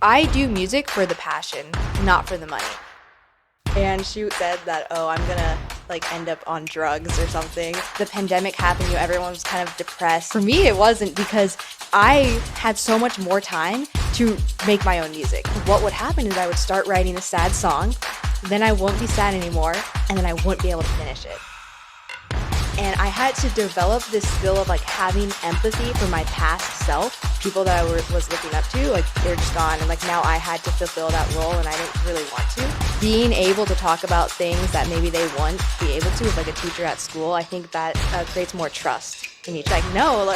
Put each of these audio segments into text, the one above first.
I do music for the passion, not for the money. And she said that, oh, I'm gonna end up on drugs or something. The pandemic happened, everyone was kind of depressed. For me, it wasn't, because I had so much more time to make my own music. What would happen is I would start writing a sad song, then I won't be sad anymore, and then I wouldn't be able to finish it. And I had to develop this skill of having empathy for my past self, people that I was looking up to, they're just gone, and now I had to fulfill that role, and I didn't really want to. Being able to talk about things that maybe they won't be able to with a teacher at school, I think that creates more trust in each. No,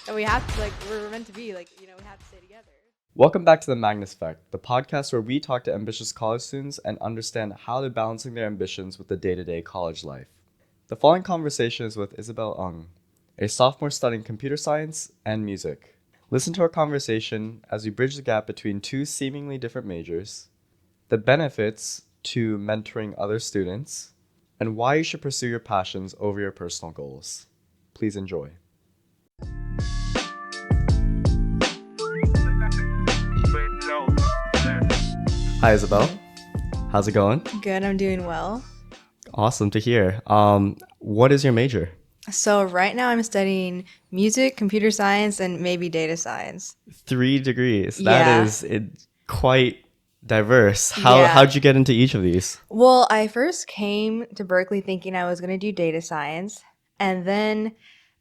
and we have to, we're meant to be, we have to stay together. Welcome back to the Magnus Effect, the podcast where we talk to ambitious college students and understand how they're balancing their ambitions with the day-to-day college life. The following conversation is with Isabelle Ng, a sophomore studying computer science and music. Listen to our conversation as we bridge the gap between two seemingly different majors, the benefits to mentoring other students, and why you should pursue your passions over your personal goals. Please enjoy. Hi, Isabelle. How's it going? Good, I'm doing well. Awesome to hear. What is your major? So right now I'm studying music, computer science, and maybe data science. 3 degrees. That is quite diverse. How'd you get into each of these? Well, I first came to Berkeley thinking I was going to do data science. And then,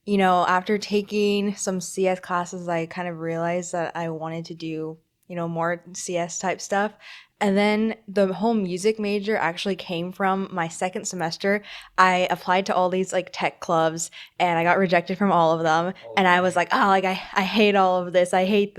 after taking some CS classes, I kind of realized that I wanted to do, more CS type stuff. And then the whole music major actually came from my second semester. I applied to all these tech clubs and I got rejected from all of them. And I was like, oh, I hate all of this. I hate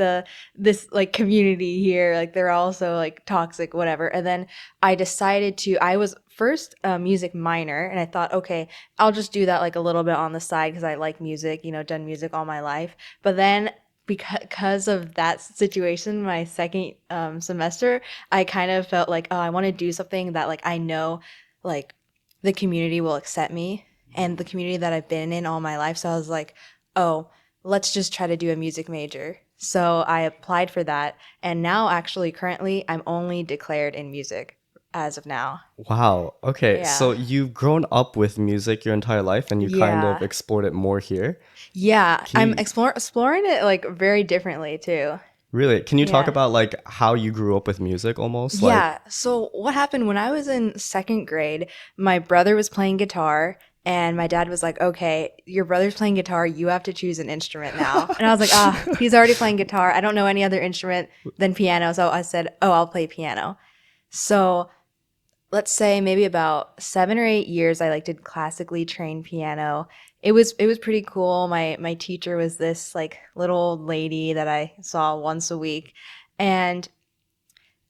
this community here. They're all so toxic, whatever. And then I decided I was first a music minor, and I thought, okay, I'll just do that a little bit on the side because I like music, done music all my life. But then because of that situation, my second semester, I kind of felt oh, I want to do something that I know the community will accept me and the community that I've been in all my life. So I was like, oh, let's just try to do a music major. So I applied for that, and now actually currently I'm only declared in music as of now. Wow. Okay. Yeah. So you've grown up with music your entire life and you kind of explored it more here. Yeah. I'm exploring it very differently too. Really? Can you talk about how you grew up with music almost? Yeah. So what happened when I was in second grade, my brother was playing guitar and my dad was like, okay, your brother's playing guitar. You have to choose an instrument now. And I was like, he's already playing guitar. I don't know any other instrument than piano. So I said, oh, I'll play piano. So let's say maybe about 7 or 8 years, I did classically trained piano. It was pretty cool. My teacher was this little old lady that I saw once a week. And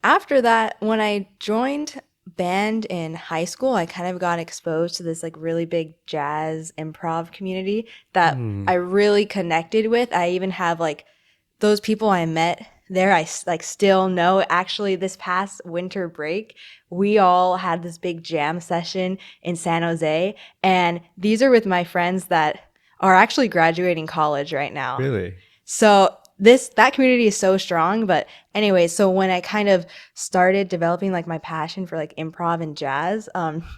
after that, when I joined band in high school, I kind of got exposed to this really big jazz improv community that I really connected with. I even have those people I met there, I still know. Actually, this past winter break, we all had this big jam session in San Jose, and these are with my friends that are actually graduating college right now. Really? So that community is so strong. But anyway, so when I kind of started developing my passion for improv and jazz,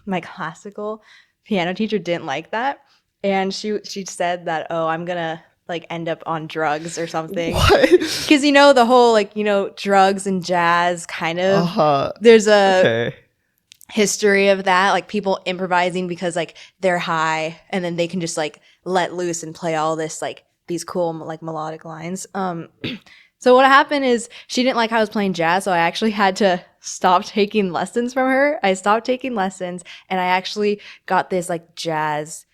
my classical piano teacher didn't like that, and she said that, oh, I'm gonna end up on drugs or something. What? Because the whole drugs and jazz kind of there's a history of that, people improvising because they're high and then they can just let loose and play all this these cool melodic lines. So what happened is she didn't like how I was playing jazz, so I actually had to stop taking lessons from her. I stopped taking lessons, and I actually got this jazz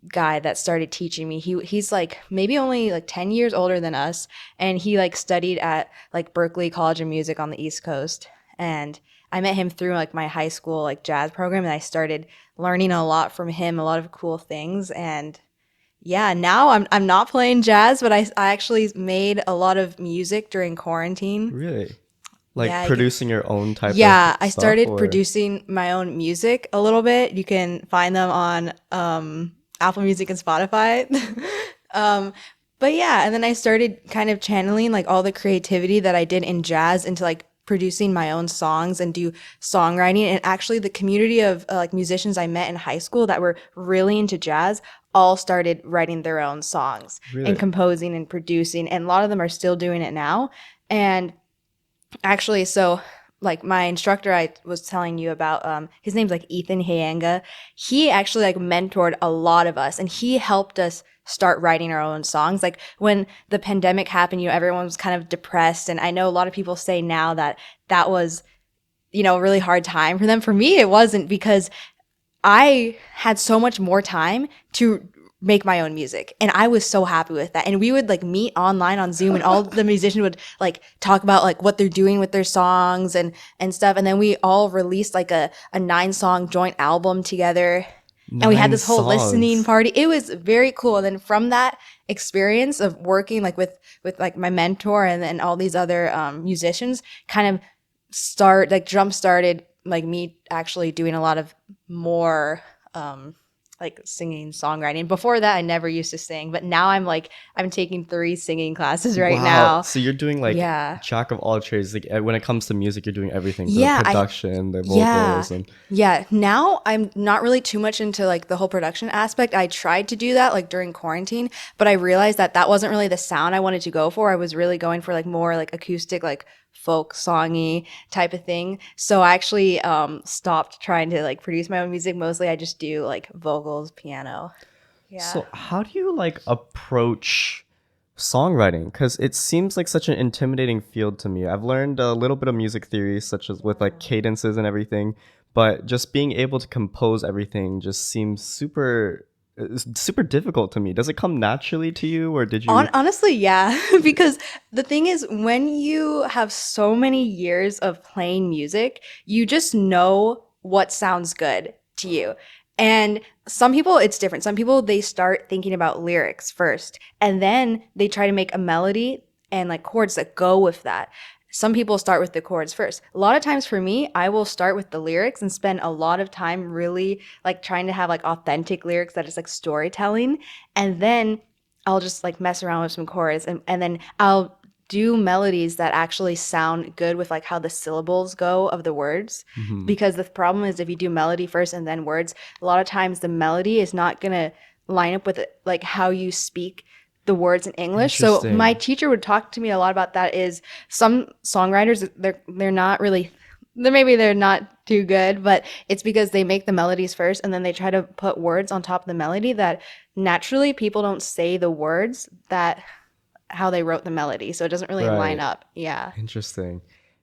guy that started teaching me. He's maybe only 10 years older than us, and he studied at Berkeley College of Music on the East Coast. And I met him through my high school jazz program, and I started learning a lot from him, a lot of cool things. And yeah, now I'm not playing jazz, but I actually made a lot of music during quarantine. Really? Producing your own type of stuff? I started or? Producing my own music a little bit. You can find them on Apple Music and Spotify. But yeah, and then I started kind of channeling like all the creativity that I did in jazz into like producing my own songs and do songwriting. And actually, the community of like musicians I met in high school that were really into jazz all started writing their own songs and Really? composing and producing. And a lot of them are still doing it now. And actually, so like my instructor I was telling you about, his name's like Ethan Hayanga. He actually like mentored a lot of us and he helped us start writing our own songs. Like when the pandemic happened, everyone was kind of depressed. And I know a lot of people say now that that was, a really hard time for them. For me, it wasn't because I had so much more time to make my own music and I was so happy with that. And we would like meet online on Zoom and all the musicians would like talk about like what they're doing with their songs and stuff. And then we all released like a 9-song joint album together and we had Nine this whole listening songs. party. It was very cool. And then from that experience of working like with like my mentor and then all these other musicians kind of jump started like me actually doing a lot of more like singing songwriting. Before that I never used to sing, but now I'm taking 3 singing classes right Wow. now. So you're doing like Yeah. jack of all trades. Like when it comes to music, you're doing everything. The Yeah, I production, the yeah. vocals, and Yeah. Now I'm not really too much into like the whole production aspect. I tried to do that like during quarantine, but I realized that that wasn't really the sound I wanted to go for. I was really going for like more like acoustic, like folk songy type of thing. So I actually stopped trying to like produce my own music. Mostly I just do like vocals, piano. Yeah. so how do you like approach songwriting? Because it seems like such an intimidating field to me. I've learned a little bit of music theory, such as with like cadences and everything, but just being able to compose everything just seems super difficult to me. Does it come naturally to you, or did you? Honestly, yeah. Because the thing is, when you have so many years of playing music, you just know what sounds good to you. And some people, it's different. Some people, they start thinking about lyrics first, and then they try to make a melody and like chords that go with that. Some people start with the chords first. A lot of times for me, I will start with the lyrics and spend a lot of time really like trying to have like authentic lyrics that is like storytelling. And then I'll just like mess around with some chords and then I'll do melodies that actually sound good with like how the syllables go of the words. Mhm. Because the problem is if you do melody first and then words, a lot of times the melody is not gonna line up with it, like how you speak the words in English. So my Interesting. teacher would talk to me a lot about that is some songwriters they're not really they're not too good, but it's because they make the melodies first and then they try to put words on top of the melody that naturally people don't say the words that how they wrote the melody. So it doesn't really line Right. up. Yeah. Interesting.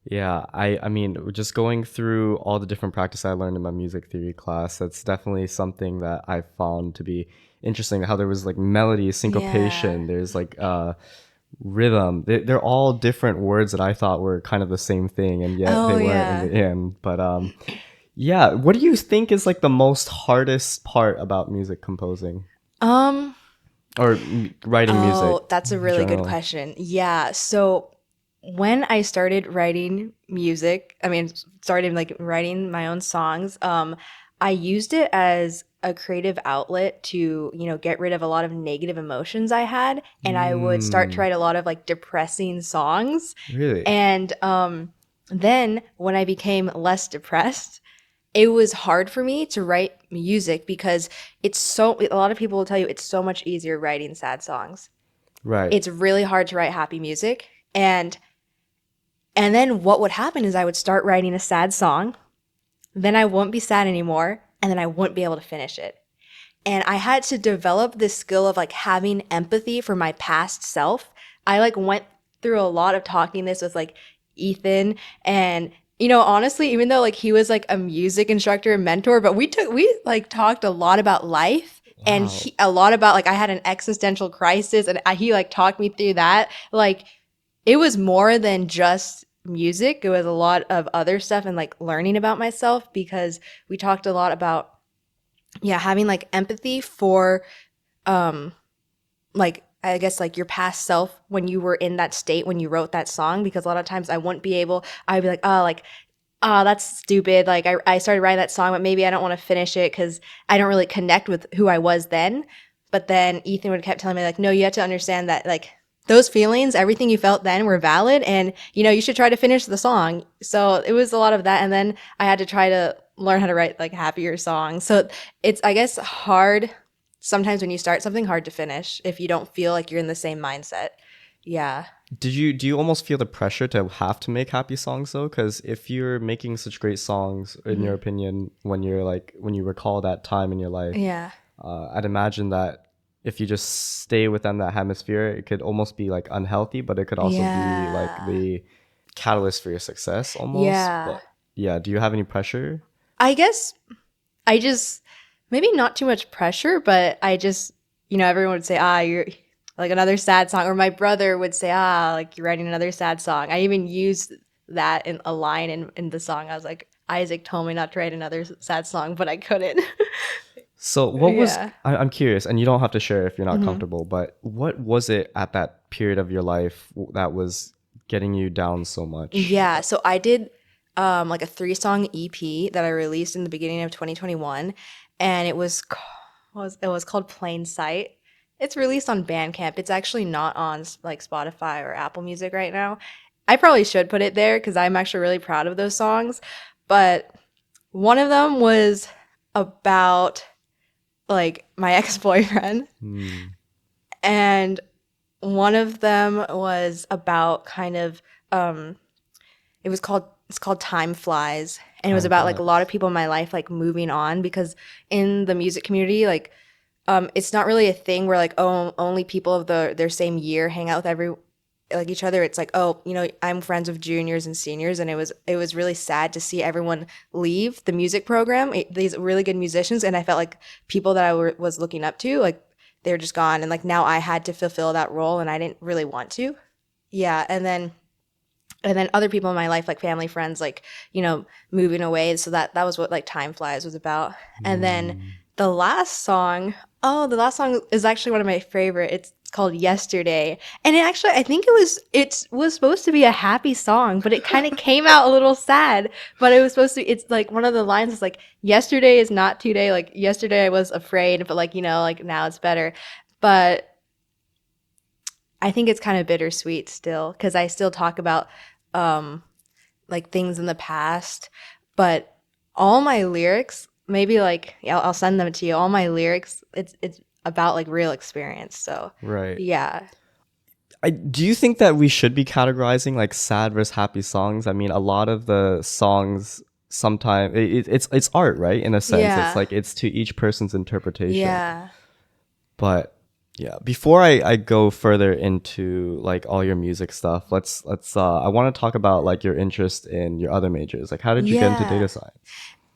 Yeah, I mean, just going through all the different practice I learned in my music theory class, that's definitely something that I found to be interesting. How there was like melody, Yeah. syncopation, there's like rhythm. They're all different words that I thought were kind of the same thing, and yet Oh they weren't in yeah. the end. But yeah, what do you think is like the most hardest part about music composing Um or writing music oh, that's a in really good general? question. Yeah. So when I started writing music, I mean, started like writing my own songs, I used it as a creative outlet to, get rid of a lot of negative emotions I had. And I would start to Mm, write a lot of like depressing songs. really? And then when I became less depressed, it was hard for me to write music because a lot of people will tell you it's so much easier writing sad songs. Right. It's really hard to write happy music. And then what would happen is I would start writing a sad song, then I wouldn't be sad anymore, and then I wouldn't be able to finish it. And I had to develop this skill of like having empathy for my past self. I like went through a lot of talking this with like Ethan and honestly, even though like he was like a music instructor and mentor, but we like talked a lot about life and Wow. a lot about like I had an existential crisis and he like talked me through that. Like it was more than just music. It was a lot of other stuff and like learning about myself because we talked a lot about yeah, having like empathy for um like I guess like your past self when you were in that state when you wrote that song because a lot of times I wouldn't be able I'd be like oh that's stupid I started writing that song but maybe I don't want to finish it because I don't really connect with who I was then But then Ethan would kept telling me like, no, you have to understand that like those feelings, everything you felt then were valid, and you should try to finish the song. So it was a lot of that, and then I had to try to learn how to write like happier songs. So it's, I guess, hard sometimes when you start something, hard to finish if you don't feel like you're in the same mindset. Yeah. Do you almost feel the pressure to have to make happy songs though? Because if you're making such great songs, in your opinion, when you recall that time in your life, Yeah. I'd imagine that if you just stay within that hemisphere, it could almost be like unhealthy, but it could also be like Yeah. the catalyst for your success almost. Yeah. But yeah, do you have any pressure? I guess I just, maybe not too much pressure, but I just, everyone would say, you're like another sad song. Or my brother would say, like you're writing another sad song. I even used that in a line in the song. I was like, Isaac told me not to write another sad song, but I couldn't. So Yeah. I'm curious, and you don't have to share if you're not hmm comfortable, but what was it at that period of your life that was getting you down so much? Yeah. So I did like a 3-song EP that I released in the beginning of 2021, and it was called Plain Sight. It's released on Bandcamp. It's actually not on like Spotify or Apple Music right now. I probably should put it there because I'm actually really proud of those songs. But one of them was about like my ex-boyfriend, Hmm. and one of them was about kind of um it's called Time Flies, and it was Time about like a lot flies. of people in my life like moving on, because in the music community, like it's not really a thing where like, oh, only people of their same year hang out with like each other. It's like, oh, I'm friends with juniors and seniors, and it was really sad to see everyone leave the music program. These really good musicians, and I felt like people that was looking up to, like they were just gone, and like now I had to fulfill that role, and I didn't really want to. Yeah, and then other people in my life, like family, friends, like moving away. So that was what like Time Flies was about. And then Hmm. the last song, the last song is actually one of my favorite. It's called Yesterday, and I think it was supposed to be a happy song, but it kind of came out a little sad. But it was supposed to. It's like one of the lines is like, yesterday is not today. Like yesterday I was afraid, but like like now it's better. But I think it's kind of bittersweet still, because I still talk about um like things in the past, but all my lyrics, maybe like, yeah, I'll send them to you. All my lyrics, it's about like real experience. So Right. yeah. Do you think that we should be categorizing like sad versus happy songs? I mean, a lot of the songs sometimes it's art, right? In a sense, it's Yeah. like it's to each person's interpretation. Yeah. But yeah, before I go further into like all your music stuff, let's I want to talk about like your interest in your other majors. Like how did you get into Yeah. data science?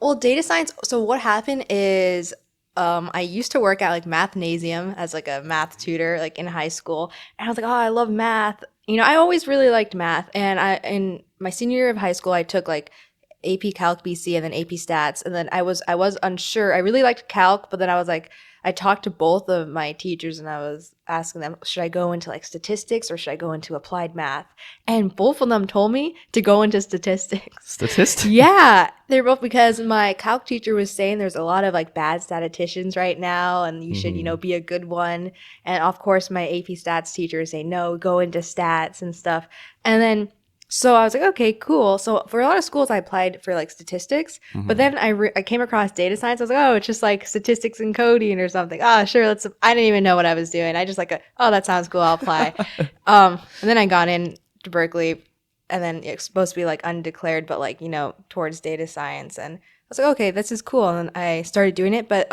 Well, data science. So what happened is, I used to work at like Mathnasium as like a math tutor, like in high school, and I was like, oh, I love math. I always really liked math, and in my senior year of high school, I took like AP Calc BC and then AP Stats, and then I was unsure. I really liked Calc, but then I was like, I talked to both of my teachers, and I was asking them, should I go into like statistics or should I go into applied math? And both of them told me to go into statistics. Statist? Yeah, they're both, because my calc teacher was saying there's a lot of like bad statisticians right now, and you should, Hmm. be a good one. And of course, my AP Stats teacher is saying no, go into stats and stuff. And then so I was like, okay, cool. So for a lot of schools, I applied for like statistics, but Hmm. then I came across data science. I was like, oh, it's just like statistics and coding or something. Oh, sure, let's. I didn't even know what I was doing. I just like, oh, that sounds cool. I'll apply. And then I got in to Berkeley, and then it's supposed to be like undeclared, but like towards data science. And I was like, okay, this is cool. And then I started doing it, but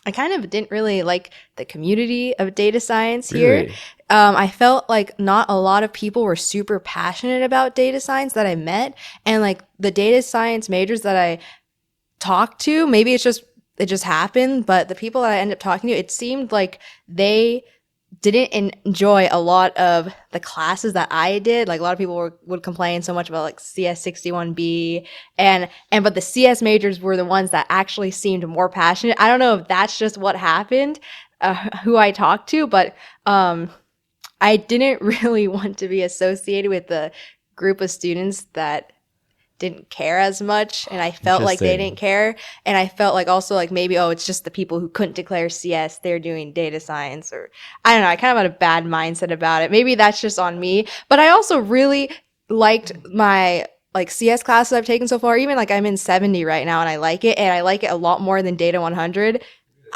I kind of didn't really like the community of data science here. Really? I felt like not a lot of people were super passionate about data science that I met, and like the data science majors that I talked to, maybe it just happened, but the people that I ended up talking to, it seemed like they didn't enjoy a lot of the classes that I did. Like a lot of people would complain so much about like CS 61B, but the CS majors were the ones that actually seemed more passionate. I don't know if that's just what happened, who I talked to, but I didn't really want to be associated with the group of students that didn't care as much, and I felt like they didn't Interesting. care. And I felt like also like maybe, oh, it's just the people who couldn't declare CS, they're doing data science, or I don't know. I kind of had a bad mindset about it. Maybe that's just on me. But I also really liked my like CS classes I've taken so far. Even like I'm in 70 right now and I like it, and I like it a lot more than data 100.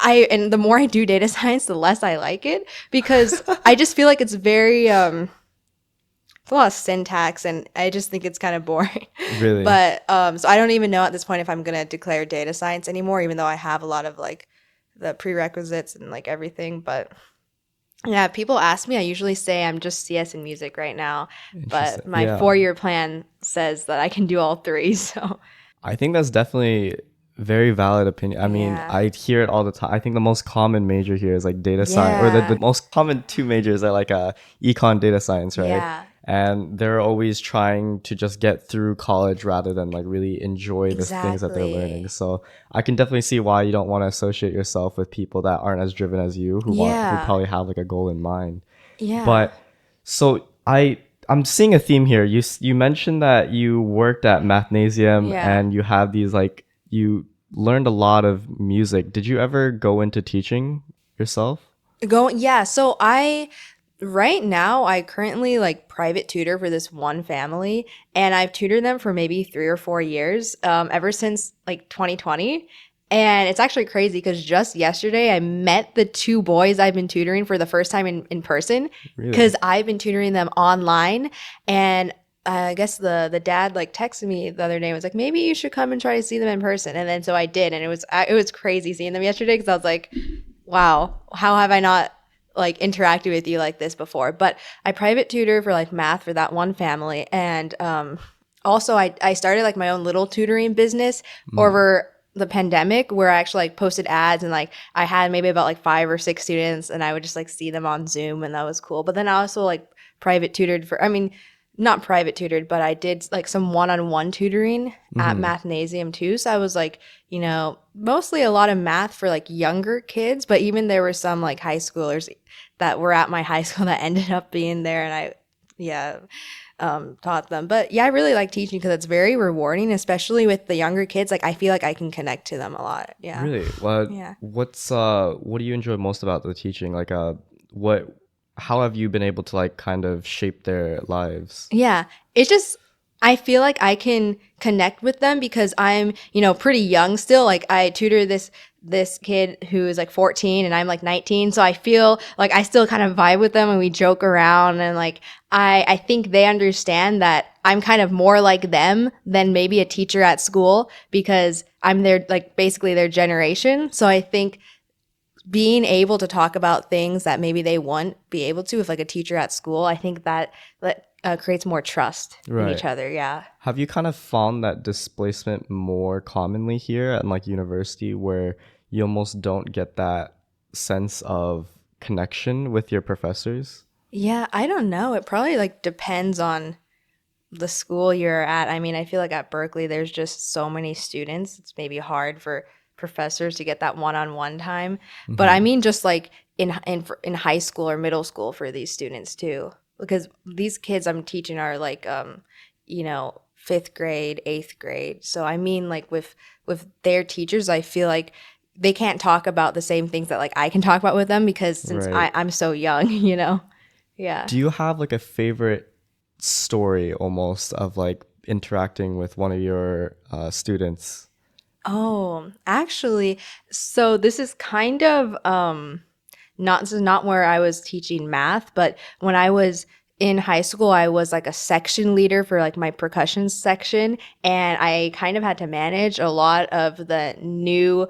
And the more I do data science, the less I like it, because I just feel like it's very it's a lot of syntax, and I just think it's kind of boring. Really? But so I don't even know at this point if I'm gonna declare data science anymore, even though I have a lot of like the prerequisites and like everything. But yeah, people ask me, I usually say I'm just CS and music right now, but Interesting. my Yeah. 4 year plan says that I can do all three. So I think that's definitely very valid opinion. I mean, yeah, I hear it all the time. I think the most common major here is like data science, or the yeah, most common two majors are like econ data science, right? yeah, And they're always trying to just get through college rather than like really enjoy the things that they're learning. exactly. So I can definitely see why you don't want to associate yourself with people that aren't as driven as you, who Yeah, probably have like a goal in mind. yeah, But so I'm seeing a theme here. You mentioned that you worked at Mathnasium yeah. and you have these like you learned a lot of music. Did you ever go into teaching yourself? Yeah, so right now I currently like private tutor for this one family, and I've tutored them for maybe 3 or 4 years, ever since like 2020. And it's actually crazy because just yesterday I met the two boys I've been tutoring for the first time in person, Really? because I've been tutoring them online. And I guess the dad like texted me the other day and was like, maybe you should come and try to see them in person. And then so I did, and it was crazy seeing them yesterday because I was like, wow, how have I not like interacted with you like this before? But I private tutor for like math for that one family. And also I started like my own little tutoring business Mm, over the pandemic, where I actually like posted ads, and like I had maybe about like 5 or 6 students, and I would just like see them on Zoom, and that was cool. But then I also like private tutored for, I mean, not private tutored, but I did like some one-on-one tutoring at hmm. Mathnasium too. So I was like, mostly a lot of math for like younger kids, but even there were some like high schoolers that were at my high school that ended up being there, and yeah, taught them. But yeah, I really like teaching because it's very rewarding, especially with the younger kids. Like I feel like I can connect to them a lot. Yeah. Really? What Yeah. what do you enjoy most about the teaching? Like what how have you been able to like kind of shape their lives? Yeah. It's just, I feel like I can connect with them because I'm, pretty young still. Like I tutor this kid who is like 14 and I'm like 19. So I feel like I still kind of vibe with them and we joke around, and like I think they understand that I'm kind of more like them than maybe a teacher at school, because I'm their like basically their generation. So I think being able to talk about things that maybe they won't be able to with like a teacher at school, I think that creates more trust in each Right. other. Yeah. Have you kind of found that displacement more commonly here at like university where you almost don't get that sense of connection with your professors? Yeah, I don't know. It probably like depends on the school you're at. I mean, I feel like at Berkeley there's just so many students. It's maybe hard for professors to get that one-on-one time. But I Hmm. mean just like in high school or middle school for these students too. Because these kids I'm teaching are like 5th grade, 8th grade. So I mean like with their teachers, I feel like they can't talk about the same things that like I can talk about with them, because since Right. I'm so young. Yeah. Do you have like a favorite story almost of like interacting with one of your students? Oh, actually, so this is kind of not this is not where I was teaching math, but when I was in high school, I was like a section leader for like my percussion section, and I kind of had to manage a lot of the new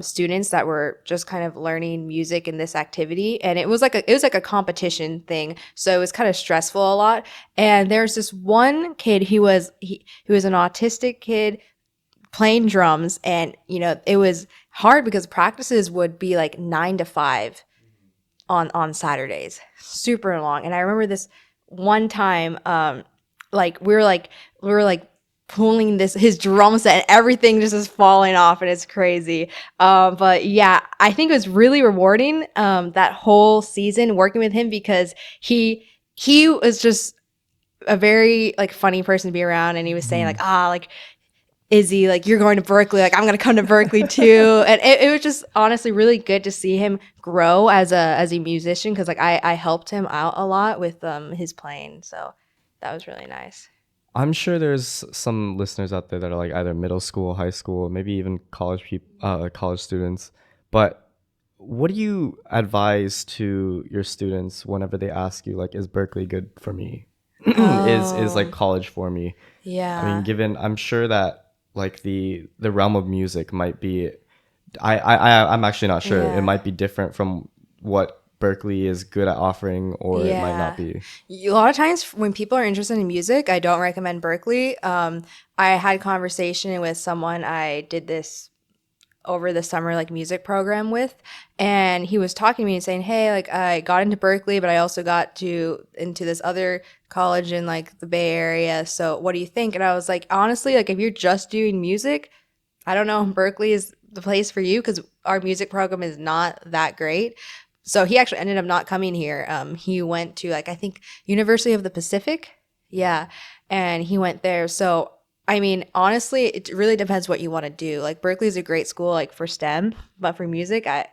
students that were just kind of learning music in this activity. And it was like a competition thing, so it was kind of stressful a lot. And there's this one kid, he was an autistic kid playing drums, and it was hard because practices would be like 9 to 5 on Saturdays, super long. And I remember this one time, like we were like pulling this his drum set, and everything just is falling off, and it's crazy. But yeah, I think it was really rewarding, that whole season working with him, because he was just a very like funny person to be around, and he was saying like, Mhm. like Izzy, like you're going to Berkeley, like I'm gonna come to Berkeley too. And it was just honestly really good to see him grow as a musician, because like I helped him out a lot with his playing. So that was really nice. I'm sure there's some listeners out there that are like either middle school, high school, maybe even college students. But what do you advise to your students whenever they ask you like, is Berkeley good for me? Is like Oh, college for me? I mean, yeah. given I'm sure that like the realm of music might be, I'm actually not sure. It Yeah. might be different from what Berkeley is good at offering, or it might not Yeah. be. A lot of times when people are interested in music, I don't recommend Berkeley. I had conversation with someone I did this over the summer like music program with, and he was talking to me and saying, hey, like I got into Berkeley, but I also got to into this other college in like the Bay Area, so what do you think? And I was like, honestly, like if you're just doing music, I don't know if Berkeley is the place for you, because our music program is not that great. So he actually ended up not coming here. He went to like I think University of the Pacific, yeah, and he went there. So I mean, honestly, it really depends what you want to do. Like Berkeley's a great school, like for STEM, but for music, I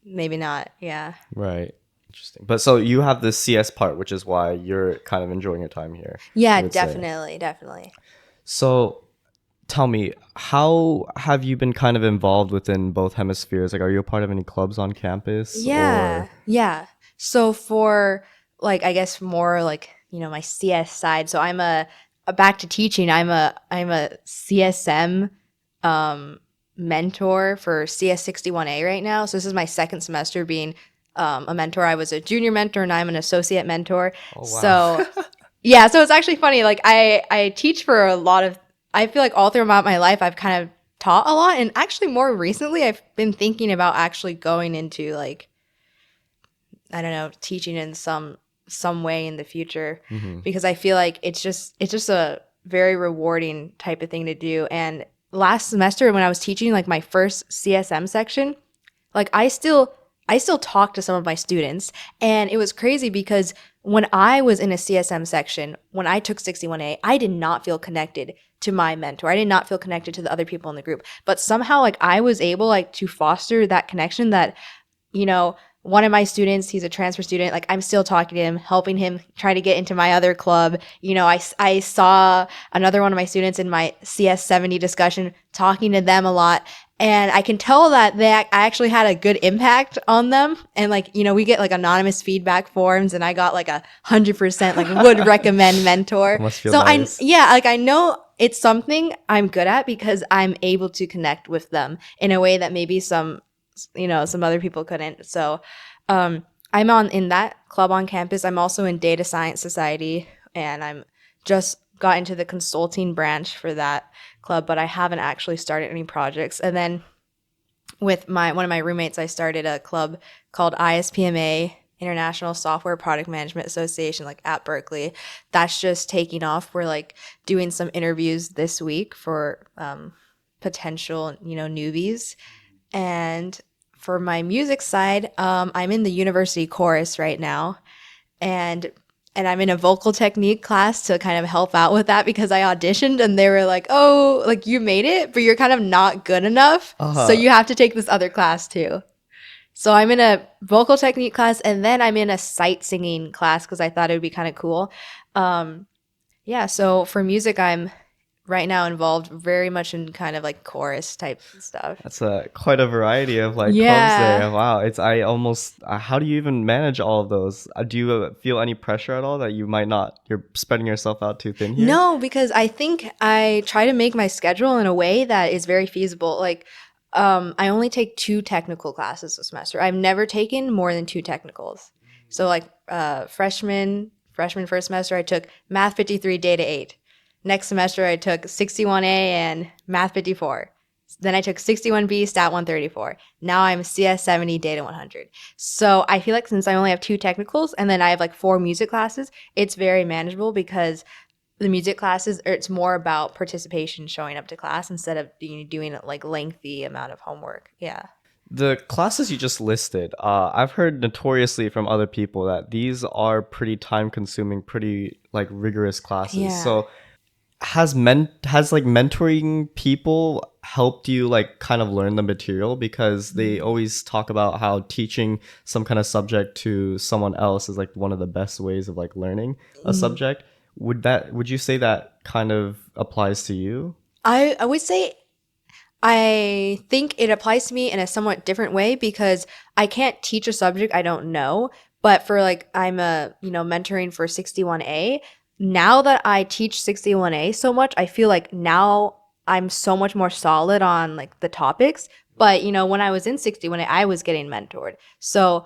maybe not. Yeah, Right. Interesting. But so you have the CS part, which is why you're kind of enjoying your time here, yeah, you would say. definitely, definitely. So tell me, how have you been kind of involved within both hemispheres? Like, are you a part of any clubs on campus Yeah, or? yeah. So for like I guess more like, my CS side. So I'm a back to teaching. I'm a CSM um mentor for CS61A right now. So this is my second semester being a mentor. I was a junior mentor and I'm an associate mentor. Oh, wow. So yeah, so it's actually funny. Like I teach for a lot of. I feel like all throughout my life I've kind of taught a lot, and actually more recently I've been thinking about actually going into like I don't know, teaching in some way in the future, Hmm. because I feel like it's just a very rewarding type of thing to do. And last semester when I was teaching like my first CSM section, like I still talk to some of my students, and it was crazy because when I was in a CSM section, when I took 61A, I did not feel connected to my mentor. I did not feel connected to the other people in the group. But somehow like I was able like to foster that connection that, one of my students, he's a transfer student, like I'm still talking to him, helping him try to get into my other club. I saw another one of my students in my CS70 discussion, talking to them a lot. And I can tell that I actually had a good impact on them. And like, we get like anonymous feedback forms, and I got like 100% like would recommend That mentor. must feel So nice. yeah, like I know it's something I'm good at because I'm able to connect with them in a way that maybe some other people couldn't. So I'm on in that club on campus. I'm also in data science society, and I'm just got into the consulting branch for that club, but I haven't actually started any projects. And then with my one of my roommates, I started a club called ISPMA, International Software Product Management Association, like at Berkeley. That's just taking off. We're like doing some interviews this week for potential, newbies. And for my music side, I'm in the university chorus right now, and I'm in a vocal technique class to kind of help out with that, because I auditioned and they were like, "Oh, like you made it, but you're kind of not good enough, so Uh-huh. you have to take this other class too." So I'm in a vocal technique class, and then I'm in a sight singing class because I thought it would be kind of cool. Um, yeah, so for music, I'm right now involved very much in kind of like chorus type stuff. That's a quite a variety of like clubs Yeah. there. Wow, it's I almost how do you even manage all of those? Do you feel any pressure at all that you might not you're spreading yourself out too thin here? No, because I think I try to make my schedule in a way that is very feasible. Like, I only take two technical classes a semester. I've never taken more than two technicals. So, like, freshman first semester, I took Math 53, Data 8. Next semester, I took 61A and Math 54. Then I took 61B, Stat 134. Now I'm CS70, Data 100. So I feel like since I only have two technicals and then I have like four music classes, it's very manageable, because the music classes, or it's more about participation, showing up to class instead of doing like lengthy amount of homework. Yeah. The classes you just listed, I've heard notoriously from other people that these are pretty time consuming, pretty like rigorous classes. Yeah. So has like mentoring people helped you like kind of learn the material, because they always talk about how teaching some kind of subject to someone else is like one of the best ways of like learning a subject. Would you say that kind of applies to you? I would say I think it applies to me in a somewhat different way because I can't teach a subject I don't know. But for like, I'm mentoring for 61A. Now that I teach 61A so much, I feel like now I'm so much more solid on like the topics. But, when I was in 61A, I was getting mentored. So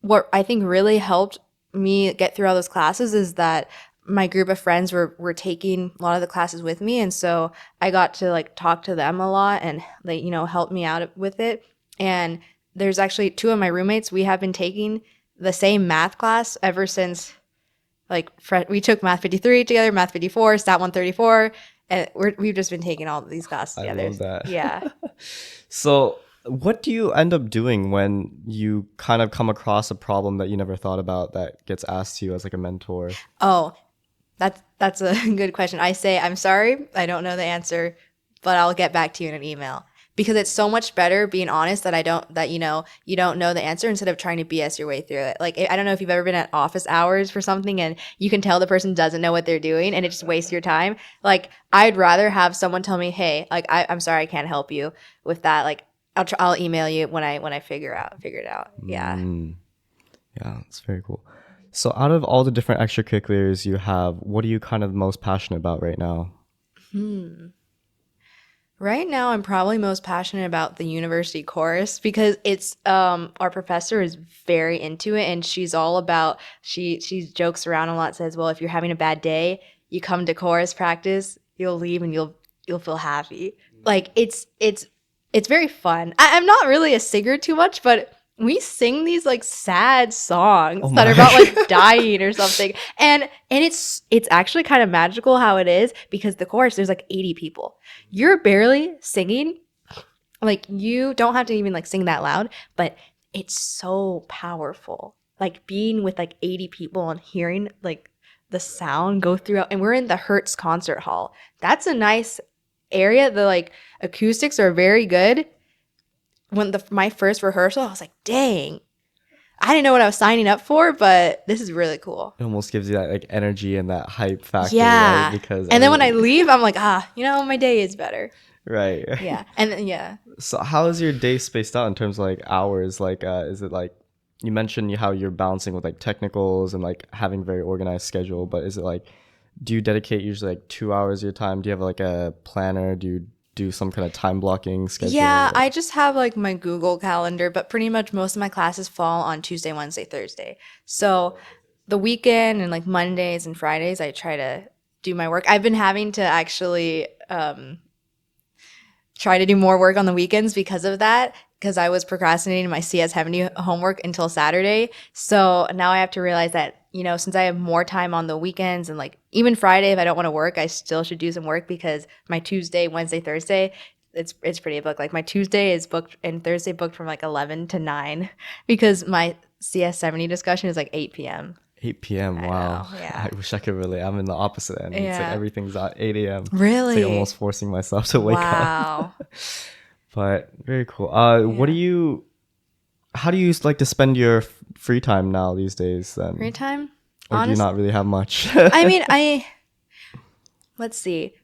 what I think really helped me get through all those classes is that my group of friends were taking a lot of the classes with me, and so I got to like talk to them a lot, and they help me out with it. And there's actually two of my roommates, we have been taking the same math class ever since like we took math 53 together, math 54, stat 134, and we've just been taking all of these classes I together. love that. Yeah. So, what do you end up doing when you kind of come across a problem that you never thought about that gets asked to you as like a mentor? Oh, that's a good question. I say, I'm sorry, I don't know the answer, but I'll get back to you in an email. Because it's so much better being honest that you don't know the answer instead of trying to BS your way through it. Like, I don't know if you've ever been at office hours for something and you can tell the person doesn't know what they're doing and it just wastes your time. Like, I'd rather have someone tell me, hey, like, I'm sorry, I can't help you with that. Like, I'll email you when I figure it out. Yeah. Yeah, it's very cool. So, out of all the different extracurriculars you have, what are you kind of most passionate about right now? Right now, I'm probably most passionate about the university chorus because it's our professor is very into it, and she's all about she jokes around a lot, says, well, if you're having a bad day, you come to chorus practice, you'll leave and you'll feel happy. Like it's very fun. I'm not really a singer too much, but we sing these like sad songs Oh that are my. about like dying or something, and it's actually kind of magical how it is because the chorus, there's like 80 people, you're barely singing, like you don't have to even like sing that loud, but it's so powerful, like being with like 80 people and hearing like the sound go throughout. And we're in the Hertz concert hall. That's a nice area. The like acoustics are very good. When my first rehearsal, I was like, dang, I didn't know what I was signing up for, but this is really cool. It almost gives you that like energy and that hype factor, right? Yeah. Because And then when I everybody, leave, I'm like, my day is better. right. Yeah. And then, yeah. So, how is your day spaced out in terms of like hours? Like, is it like you mentioned how you're balancing with like technicals and like having a very organized schedule, but is it like, do you dedicate usually like 2 hours of your time? Do you have like a planner? Do you do some kind of time blocking Yeah, schedule? I just have like my Google Calendar, but pretty much most of my classes fall on Tuesday, Wednesday, Thursday. So the weekend and like Mondays and Fridays, I try to do my work. I've been having to actually try to do more work on the weekends because of that, because I was procrastinating my CS70 homework until Saturday. So now I have to realize that, since I have more time on the weekends and like even Friday, if I don't want to work, I still should do some work because my Tuesday, Wednesday, Thursday, it's pretty booked. Like my Tuesday is booked and Thursday booked from like 11 to 9 because my CS70 discussion is like 8 p.m. 8 p.m. I Wow. know, yeah. I wish I could really. I'm in the opposite end. It's like Yeah. everything's at 8 a.m. It's like Really? almost forcing myself to wake up. Wow. But very cool. What do Yeah. you, how do you like to spend your free time now these days Free then? time? Or do you Honest. not really have much? I mean, let's see.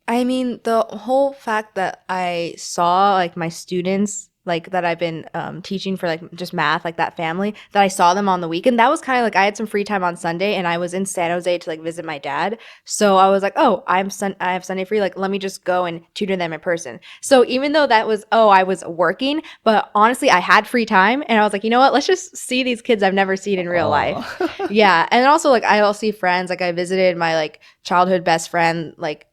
I mean, the whole fact that I saw like my students, like that I've been teaching for like just math, like that family, that I saw them on the weekend, that was kind of like I had some free time on Sunday and I was in San Jose to like visit my dad. So I was like, oh, I have Sunday free. Like, let me just go and tutor them in person. So even though that was, I was working, but honestly, I had free time and I was like, you know what? Let's just see these kids I've never seen in real life. Aw. Yeah. And also like I'll see friends. Like I visited my like childhood best friend like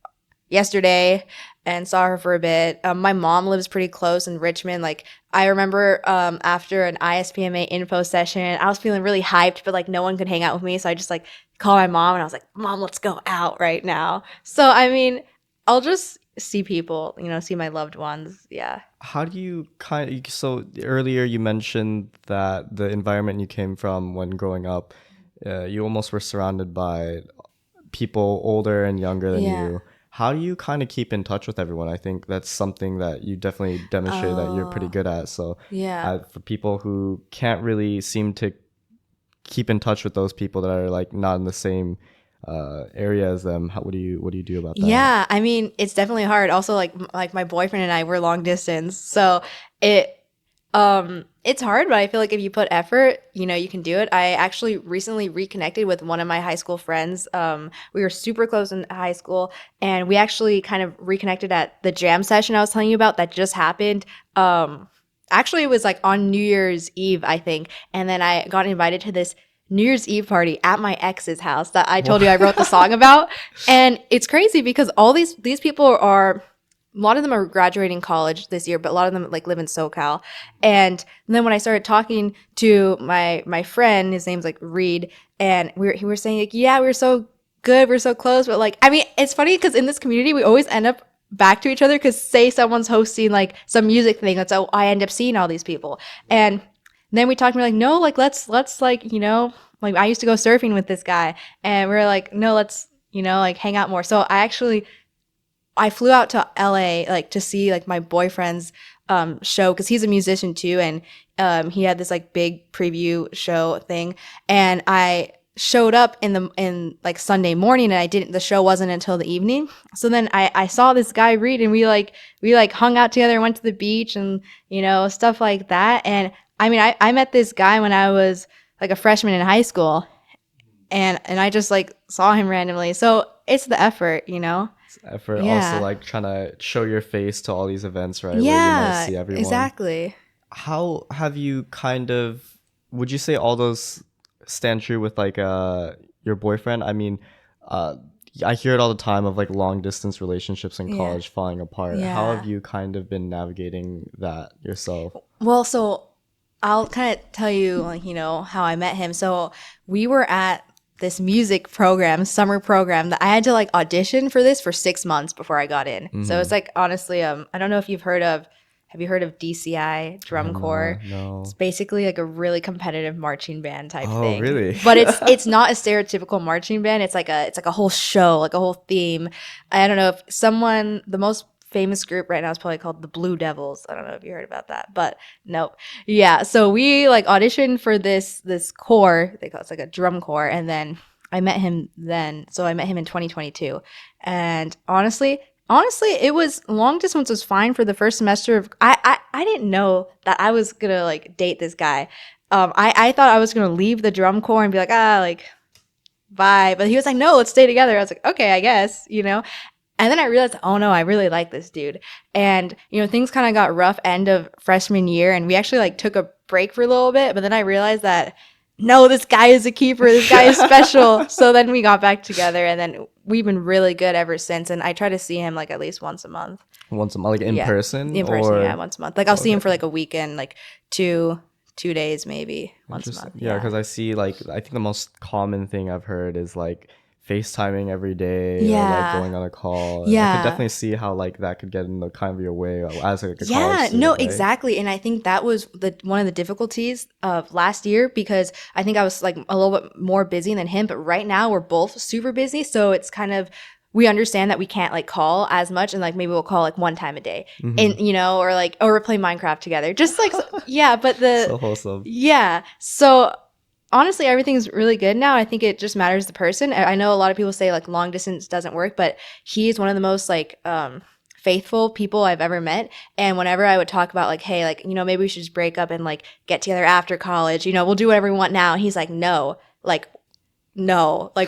yesterday and saw her for a bit. My mom lives pretty close in Richmond. Like I remember after an ISPMA info session, I was feeling really hyped, but like no one could hang out with me. So I just like called my mom and I was like, Mom, let's go out right now. So I mean, I'll just see people, see my loved ones. Yeah. How do you so earlier you mentioned that the environment you came from when growing up, you almost were surrounded by people older and younger than Yeah. you. How do you kind of keep in touch with everyone? I think that's something that you definitely demonstrate that you're pretty Oh, good at. So, yeah. for people who can't really seem to keep in touch with those people that are like not in the same area as them, what do you do about that? Yeah, I mean, it's definitely hard. Also, like my boyfriend and I, we're long distance, so it it's hard, but I feel like if you put effort, you can do it. I actually recently reconnected with one of my high school friends. We were super close in high school, and we actually kind of reconnected at the jam session I was telling you about that just happened. Actually, it was like on New Year's Eve, I think, and then I got invited to this New Year's Eve party at my ex's house that I told you I wrote the song about. And it's crazy because all these people are, a lot of them are graduating college this year, but a lot of them like live in SoCal. And then when I started talking to my friend, his name's like Reed, and we were saying like, yeah, we're so good, we're so close, but like, I mean, it's funny because in this community we always end up back to each other because say someone's hosting like some music thing, that's how I end up seeing all these people. And then we talked, and we're like, no, like let's like, like I used to go surfing with this guy, and we are like, no, let's, like hang out more. So I flew out to LA like to see like my boyfriend's show because he's a musician too, and he had this like big preview show thing, and I showed up in like Sunday morning, and the show wasn't until the evening. So then I saw this guy Reed, and we hung out together and went to the beach and stuff like that. And I mean, I met this guy when I was like a freshman in high school, and I just like saw him randomly. So it's the effort. Effort, also Yeah. like trying to show your face to all these events, right? Where you might Yeah, see everyone. exactly. How have you would you say all those stand true with like your boyfriend? I mean, uh I hear it all the time of like long distance relationships in Yeah. college falling apart. How Yeah. have you kind of been navigating that yourself? Well, so I'll kind of tell you, like, how I met him. So we were at this music program, summer program that I had to like audition for this for 6 months before I got in. So Mm-hmm. it's like, honestly, I don't know if have you heard of DCI, Drum Corps? It's No. basically like a really competitive marching band type Oh, thing. really? But it's not a stereotypical marching band. It's like a whole show, like a whole theme. I don't know if the most famous group right now is probably called the Blue Devils. I don't know if you heard about that, but nope. Yeah, so we like auditioned for this corps. They call it's like a drum corps, and then I met him then. So I met him in 2022, and honestly, it was long distance was fine for the first semester of. I didn't know that I was gonna like date this guy. I thought I was gonna leave the drum corps and be like like bye, but he was like, no, let's stay together. I was like, okay, I guess. And then I realized, oh no, I really like this dude. And, things kind of got rough end of freshman year, and we actually like took a break for a little bit, but then I realized that no, this guy is a keeper. This guy is special. So then we got back together, and then we've been really good ever since. And I try to see him like at least once a month. Once a month, like in Yeah. person In person, yeah, or once a month. Like I'll see him okay. for like a weekend, like two days maybe once a Interesting. month. Yeah, Yeah. because I see like I think the most common thing I've heard is like FaceTiming every day or like Yeah. going on a call. And I could Yeah. definitely see how like that could get in the kind of your way as like a college Yeah, no, student, right? exactly. And I think that was the one of the difficulties of last year because I think I was like a little bit more busy than him, but right now we're both super busy, so it's kind of we understand that we can't like call as much and like maybe we'll call like one time a day. Mm-hmm. And or we're playing Minecraft together. Just like yeah, but So wholesome. yeah. So honestly, everything's really good now. I think it just matters the person. I know a lot of people say like long distance doesn't work, but he's one of the most like faithful people I've ever met. And whenever I would talk about like, hey, like, maybe we should just break up and like get together after college, we'll do whatever we want now. He's like, no, like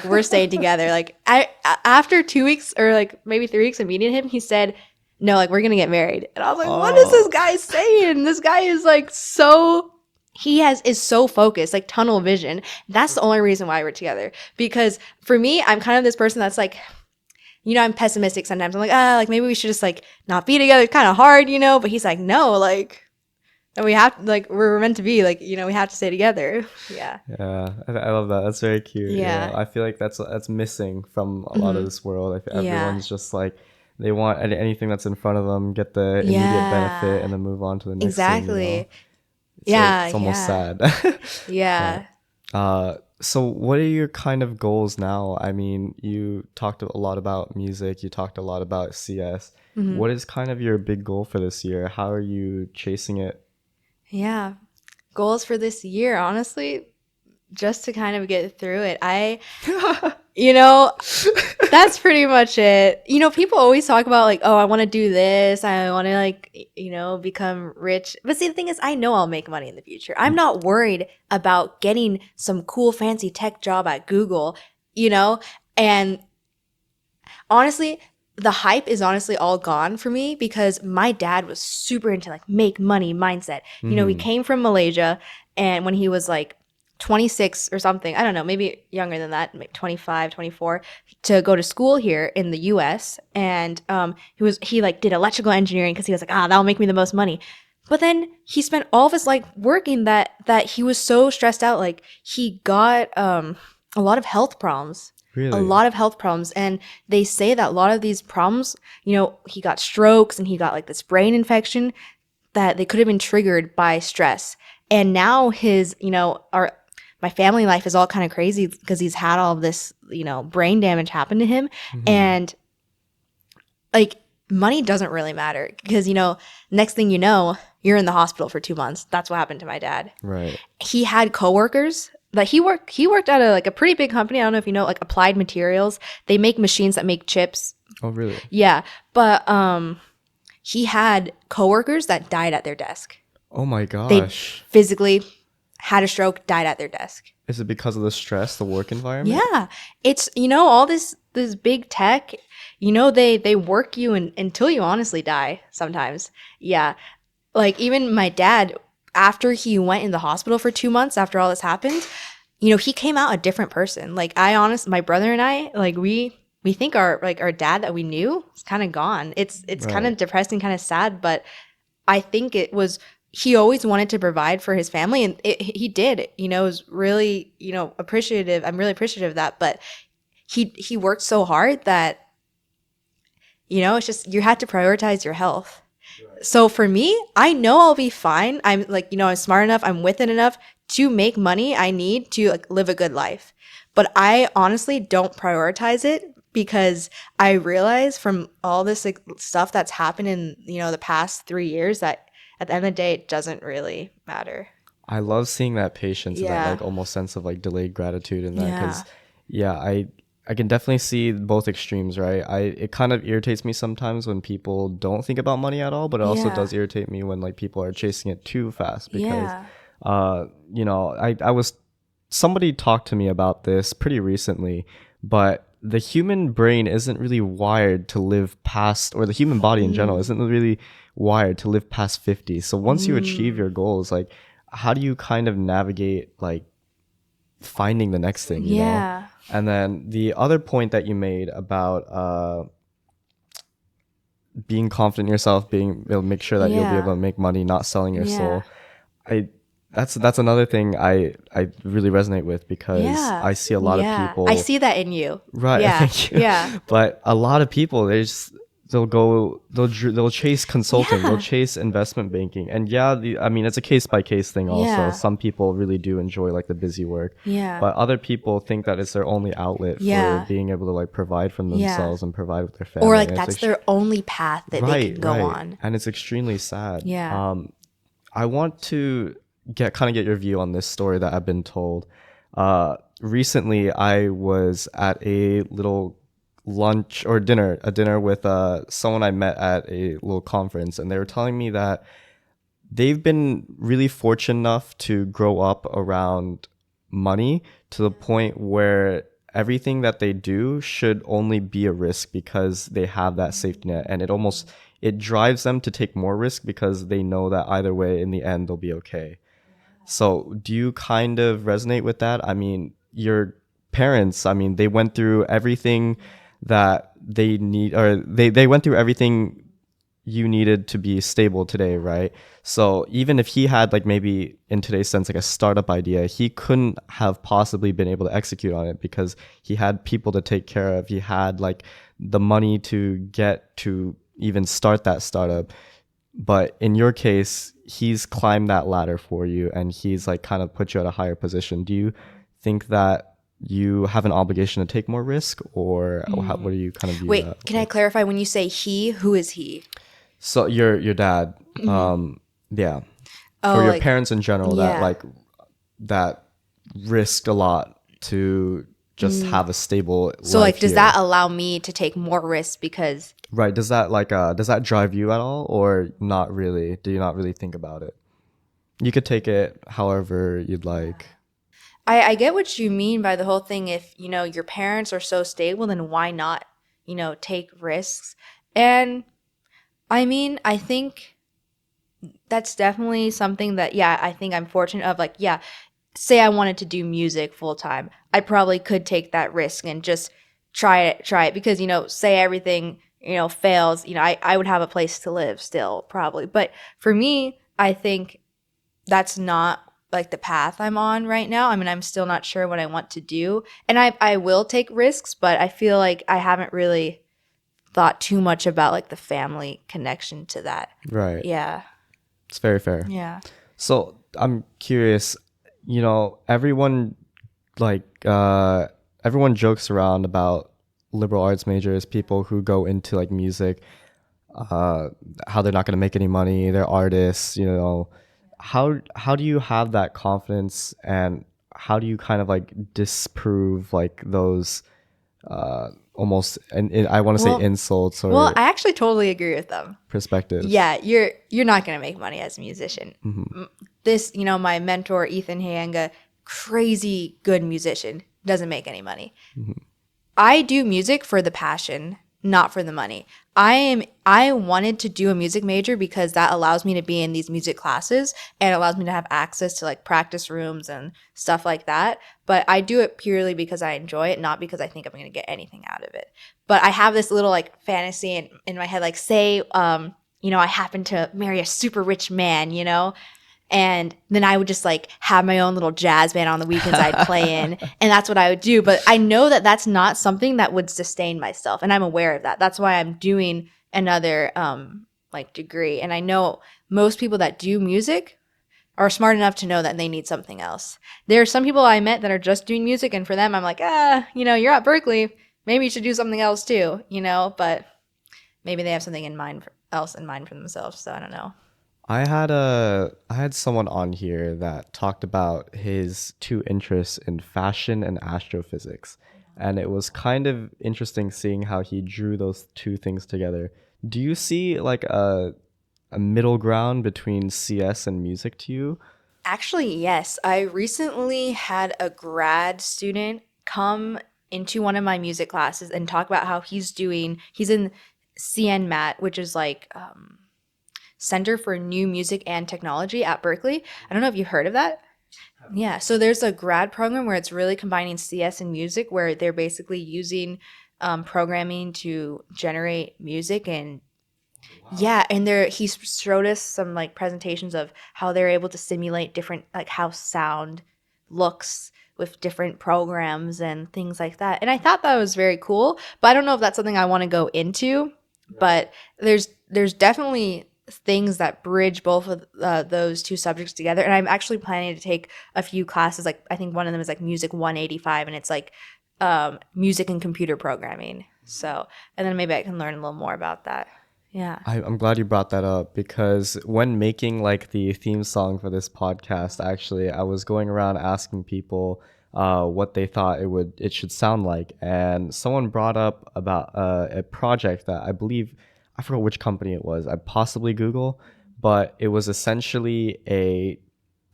we're staying together. Like after 2 weeks or like maybe 3 weeks of meeting him, he said, no, like we're gonna get married. And I was like, what is this Oh, guy saying? This guy is like is so focused, like tunnel vision. That's the only reason why we're together. Because for me, I'm kind of this person that's like, I'm pessimistic sometimes. I'm like, like maybe we should just like not be together. It's kind of hard. But he's like, no, like, and we have like we're meant to be like, we have to stay together. Yeah. yeah, I love that. That's very cute. Yeah, Yeah. I feel like that's missing from a lot of Hmm. this world. I feel Yeah. everyone's just like They want anything that's in front of them, get the immediate benefit, Yeah, and then move on to the next thing, you know? exactly. Yeah, It's almost yeah, sad. But yeah. so what are your kind of goals now? I mean, you talked a lot about music, you talked a lot about CS. Hmm. What is kind of your big goal for this year? How are you chasing it? Yeah. Goals for this year, honestly, just to kind of get through it. You know, that's pretty much it. People always talk about like, oh, I want to do this. I want to like, become rich. But see, the thing is, I know I'll make money in the future. I'm not worried about getting some cool, fancy tech job at Google, you know? And honestly, the hype is honestly all gone for me because my dad was super into like make money mindset. He Mm-hmm. came from Malaysia, and when he was like 26 or something, I don't know, maybe younger than that, like 25, 24, to go to school here in the US. And he like did electrical engineering because he was like, that'll make me the most money. But then he spent all of his life working that he was so stressed out, like he got a lot of health problems, a Really? lot of health problems. And they say that a lot of these problems, he got strokes and he got like this brain infection that they could have been triggered by stress. And now my family life is all kind of crazy because he's had all of this, brain damage happen to him. Mm-hmm. And like money doesn't really matter because, next thing you know, you're in the hospital for 2 months. That's what happened to my dad. Right. He had coworkers that he worked at a pretty big company. I don't know if you know, like Applied Materials. They make machines that make chips. Oh, really? Yeah, but he had coworkers that died at their desk. Oh my They gosh. physically had a stroke, died at their desk. Is it because of the stress, the work environment? Yeah, it's all this big tech. They work you until you honestly die sometimes. Yeah, like even my dad, after he went in the hospital for 2 months after all this happened, he came out a different person. Like my brother and I, like we think our dad that we knew is kind of gone. It's kind Right. of depressing, kind of sad, but I think it was he always wanted to provide for his family, and he did. It was really appreciative. I'm really appreciative of that, but he worked so hard that it's just you had to prioritize your health. So for me, I know I'll be fine. I'm like, I'm smart enough, I'm with it enough to make money I need to like live a good life. But I honestly don't prioritize it because I realize from all this like, stuff that's happened in, the past 3 years that at the end of the day, it doesn't really matter. I love seeing that patience and that Yeah. like almost sense of like delayed gratitude in that Yeah. because yeah, I can definitely see both extremes, right? It kind of irritates me sometimes when people don't think about money at all, but it also Yeah. does irritate me when like people are chasing it too fast because Yeah. I was somebody talked to me about this pretty recently, but the human brain isn't really wired to live past, or the human body in general isn't really wired to live past 50. So once you achieve your goals, like how do you kind of navigate like finding the next thing, you know? Yeah. And then the other point that you made about being confident in yourself, being able to make sure that you'll be able Yeah. to make money, not selling your Yeah. soul. I that's another thing I really resonate with because Yeah. I see a lot of Yeah. I people. see that in you. Right, Yeah. thank you. Yeah. But a lot of people, they'll chase consulting, they'll Yeah. chase investment banking, and yeah, I mean it's a case by case thing. Also, Yeah. some people really do enjoy like the busy work, Yeah. but other people think that it's their only outlet for Yeah. being able to like provide for Yeah. themselves and provide with their Or family. like And it's that's their only path that they right, can go right, on. and it's extremely sad. Yeah. I want to get your view on this story that I've been told. Recently, I was at a little lunch or a dinner with someone I met at a little conference, and they were telling me that they've been really fortunate enough to grow up around money to the point where everything that they do should only be a risk because they have that safety net, and it drives them to take more risk because they know that either way in the end they'll be okay. So do you kind of resonate with that? I mean, your parents, I mean, they went through everything that they need, or they went through everything you needed to be stable today, right? So even if he had like maybe in today's sense like a startup idea, he couldn't have possibly been able to execute on it because he had people to take care of. He had like the money to get to even start that startup. But in your case, he's climbed that ladder for you and he's like kind of put you at a higher position. Do you think that you have an obligation to take more risk, or what do you kind of view that Wait, can I with? clarify when you say he, who is he? So your dad, yeah, or Oh, your like, parents in general that yeah. like that risked a lot to just have a stable So, life like, does that here. allow me to take more risks because Right. Does that drive you at all or not really? Do you not really think about it? You could take it however you'd like. I get what you mean by the whole thing. If, your parents are so stable, then why not, take risks? And I mean, I think that's definitely something that, yeah, I think I'm fortunate of. Like, yeah, say I wanted to do music full time, I probably could take that risk and just try it because, say everything, fails, I would have a place to live still, probably. But for me, I think that's not like the path I'm on right now. I mean, I'm still not sure what I want to do. And I will take risks, but I feel like I haven't really thought too much about like the family connection to that. Right. Yeah. It's very fair. Yeah. So I'm curious, everyone like everyone jokes around about liberal arts majors, people who go into like music, uh, how they're not going to make any money, they're artists, how do you have that confidence, and how do you kind of like disprove like those almost, and I want to say Well, insults well, or I actually totally agree with them. perspectives? Yeah, you're not gonna make money as a musician. This, my mentor Ethan Hayanga, crazy good musician, doesn't make any money. I do music for the passion, not for the money. I wanted to do a music major because that allows me to be in these music classes and allows me to have access to like practice rooms and stuff like that. But I do it purely because I enjoy it, not because I think I'm going to get anything out of it. But I have this little like fantasy in my head, like say, I happen to marry a super rich man, and then I would just like have my own little jazz band on the weekends I'd play in, and that's what I would do. But I know that that's not something that would sustain myself, and I'm aware of that. That's why I'm doing another like degree, and I know most people that do music are smart enough to know that they need something else. There are some people I met that are just doing music, and for them, I'm like, you're at Berkeley, maybe you should do something else too, but maybe they have something else in mind for themselves. So I don't know. I had someone on here that talked about his two interests in fashion and astrophysics. And it was kind of interesting seeing how he drew those two things together. Do you see like a middle ground between CS and music to you? Actually, yes. I recently had a grad student come into one of my music classes and talk about how he's in CNMAT, which is like Center for New Music and Technology at Berkeley. I don't know if you heard of that. Yeah, so there's a grad program where it's really combining CS and music, where they're basically using programming to generate music. And yeah, and he showed us some like presentations of how they're able to simulate different, like how sound looks with different programs and things like that. And I thought that was very cool, but I don't know if that's something I want to go into. But there's definitely things that bridge both of those two subjects together. And I'm actually planning to take a few classes. Like I think one of them is like Music 185, and it's like music and computer programming. So, and then maybe I can learn a little more about that. Yeah. I'm glad you brought that up because when making like the theme song for this podcast, actually, I was going around asking people what they thought it should sound like, and someone brought up about a project that I believe I forgot which company it was. I possibly Google, but it was essentially a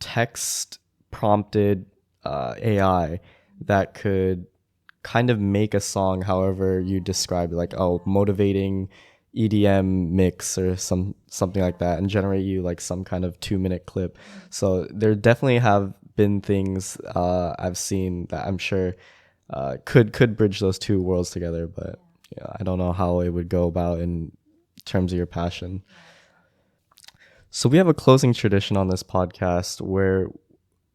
text prompted AI that could kind of make a song however you describe it, like motivating EDM mix or something like that, and generate you like some kind of 2 minute clip. So there definitely have been things I've seen that I'm sure could bridge those two worlds together, but yeah, I don't know how it would go about in terms of your passion. So we have a closing tradition on this podcast where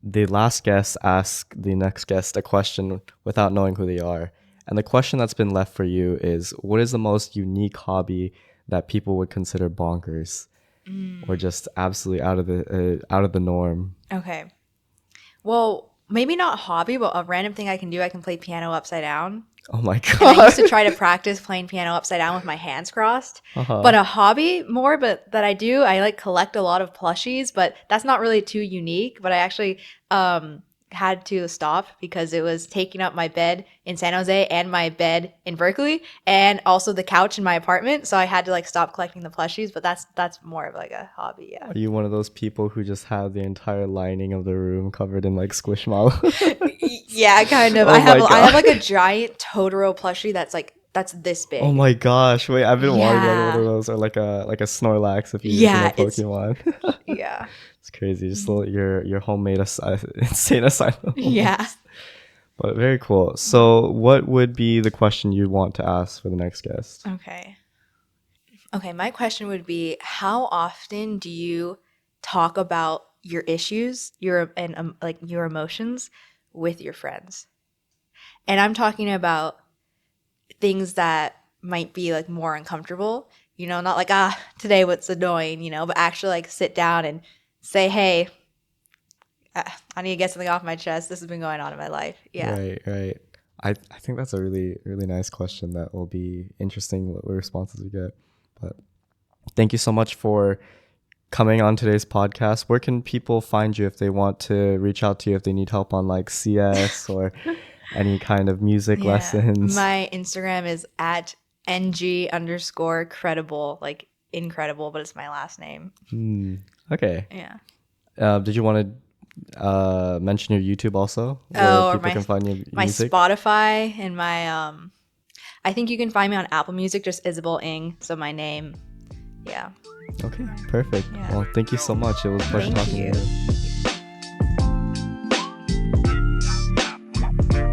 the last guest asks the next guest a question without knowing who they are. And the question that's been left for you is, what is the most unique hobby that people would consider bonkers or just absolutely out of the norm? Okay. Well, maybe not hobby, but a random thing I can do. I can play piano upside down. Oh my And I used to god. try to practice playing piano upside down with my hands crossed. Uh-huh. But a hobby more, but that I do, I like collect a lot of plushies, but that's not really too unique. But I actually had to stop because it was taking up my bed in San Jose and my bed in Berkeley and also the couch in my apartment. So I had to like stop collecting the plushies, but that's more of like a hobby, yeah. Are you one of those people who just have the entire lining of the room covered in like squishmallow? Yeah, kind of. Oh I my have like god. a giant Totoro plushie that's this Oh big. my gosh. Wait, I've been wanting like one of Yeah. those, or like a Snorlax if you know Yeah, it's Pokemon. yeah. It's crazy. Just your homemade insane asylum Yeah. almost. But very cool. So what would be the question you'd want to ask for the next guest? Okay. Okay, my question would be how often do you talk about your issues, like your emotions with your friends? And I'm talking about things that might be like more uncomfortable, not like today what's annoying, but actually like sit down and say, "Hey, I need to get something off my chest. This has been going on in my life." Yeah. Right, right. I think that's a really, really nice question that will be interesting what responses we get. But thank you so much for coming on today's podcast. Where can people find you if they want to reach out to you, if they need help on like CS or any kind of music Yeah. lessons? My Instagram is at ng_credible, like incredible, but it's my last name. Okay. Yeah. Did you want to mention your YouTube also, where Oh, or people can find your my music? Spotify and my I think you can find me on Apple Music, just Isabelle Ng, so my name. Yeah. Okay, perfect. Yeah. Well, thank you so much. It was a pleasure Thank talking you. to you.